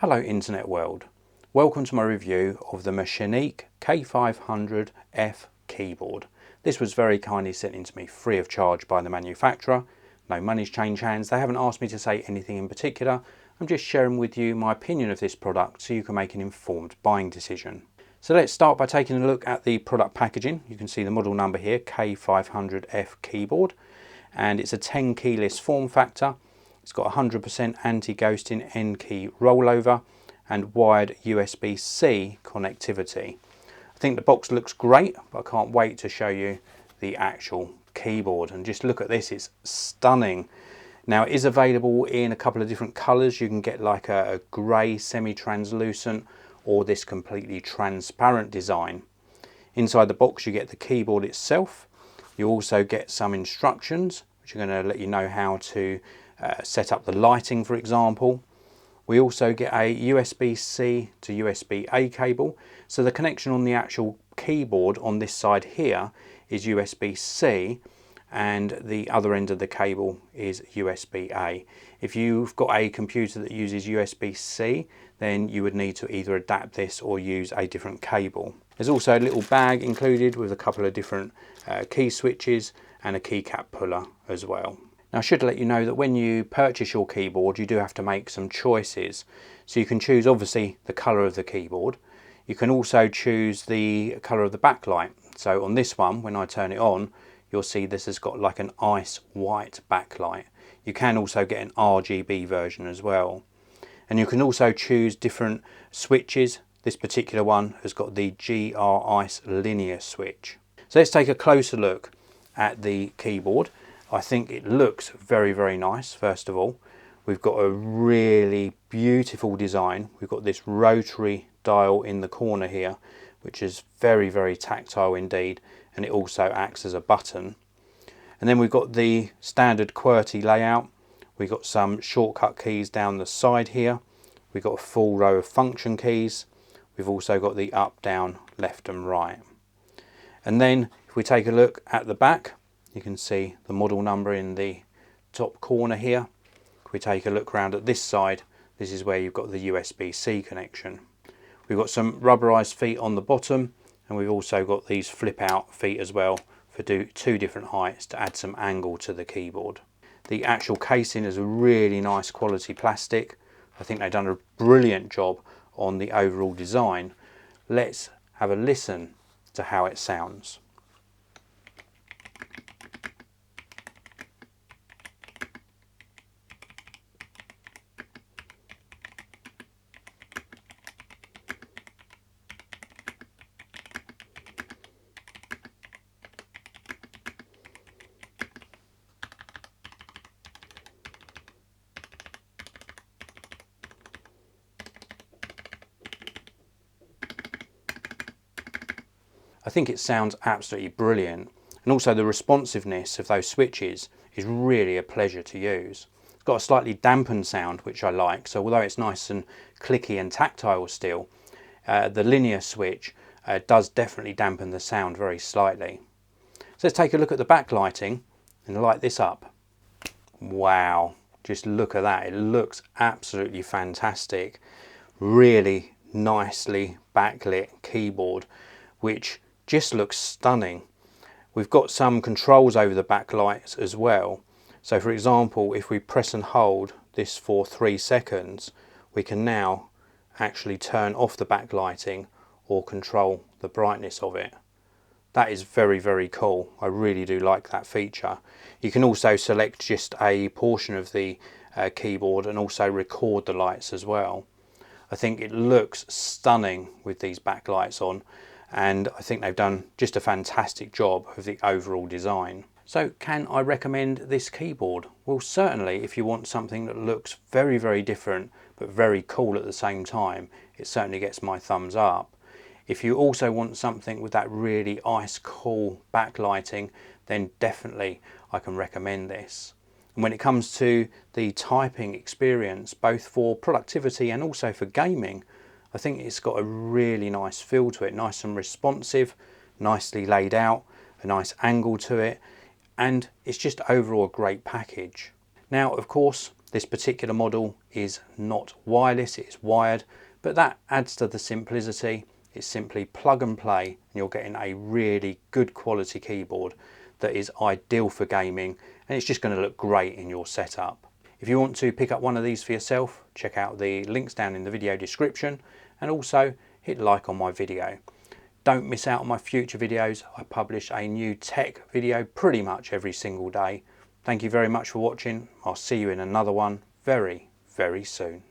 Hello internet world, welcome to my review of the Machenike K500F keyboard. This was very kindly sent in to me free of charge by the manufacturer. No money's changed hands, they haven't asked me to say anything in particular. I'm just sharing with you my opinion of this product so you can make an informed buying decision. So let's start by taking a look at the product packaging. You can see the model number here, K500F keyboard, and it's a 10 keyless form factor. It's got 100% anti-ghosting N-key rollover and wired USB-C connectivity. I think the box looks great, but I can't wait to show you the actual keyboard. And just look at this, it's stunning. Now it is available in a couple of different colours. You can get like a grey semi-translucent or this completely transparent design. Inside the box you get the keyboard itself. You also get some instructions which are going to let you know how to set up the lighting, for example. We also get a USB-C to USB-A cable. So the connection on the actual keyboard on this side here is USB-C and the other end of the cable is USB-A. If you've got a computer that uses USB-C, then you would need to either adapt this or use a different cable. There's also a little bag included with a couple of different key switches and a keycap puller as well. Now I should let you know that when you purchase your keyboard you do have to make some choices. So you can choose obviously the colour of the keyboard. You can also choose the colour of the backlight. So on this one, when I turn it on, you'll see this has got like an ice white backlight. You can also get an RGB version as well. And you can also choose different switches. This particular one has got the GR Ice linear switch. So let's take a closer look at the keyboard. I think it looks very, very nice. First of all, we've got a really beautiful design. We've got this rotary dial in the corner here, which is very, very tactile indeed. And it also acts as a button. And then we've got the standard QWERTY layout. We've got some shortcut keys down the side here. We've got a full row of function keys. We've also got the up, down, left and right. And then if we take a look at the back, you can see the model number in the top corner here. If we take a look around at this side, this is where you've got the USB-C connection. We've got some rubberized feet on the bottom, and we've also got these flip out feet as well for two different heights to add some angle to the keyboard. The actual casing is a really nice quality plastic. I think they've done a brilliant job on the overall design. Let's have a listen to how it sounds. I think it sounds absolutely brilliant, and also the responsiveness of those switches is really a pleasure to use. It's got a slightly dampened sound which I like, so although it's nice and clicky and tactile still, the linear switch does definitely dampen the sound very slightly. So let's take a look at the backlighting and light this up. Wow, just look at that, it looks absolutely fantastic. Really nicely backlit keyboard which just looks stunning. We've got some controls over the backlights as well. So for example, if we press and hold this for 3 seconds, we can now actually turn off the backlighting or control the brightness of it. That is very, very cool. I really do like that feature. You can also select just a portion of the keyboard and also record the lights as well. I think it looks stunning with these backlights on, and I think they've done just a fantastic job of the overall design. So can I recommend this keyboard? Well, certainly if you want something that looks very, very different but very cool at the same time, it certainly gets my thumbs up. If you also want something with that really ice cool backlighting, then definitely I can recommend this. And when it comes to the typing experience, both for productivity and also for gaming, I think it's got a really nice feel to it, nice and responsive, nicely laid out, a nice angle to it, and it's just overall a great package. Now, of course, This particular model is not wireless, it's wired, but that adds to the simplicity. It's simply plug and play and you're getting a really good quality keyboard that is ideal for gaming, and it's just going to look great in your setup. If you want to pick up one of these for yourself, check out the links down in the video description, and also hit like on my video. Don't miss out on my future videos. I publish a new tech video pretty much every single day. Thank you very much for watching. I'll see you in another one very, very soon.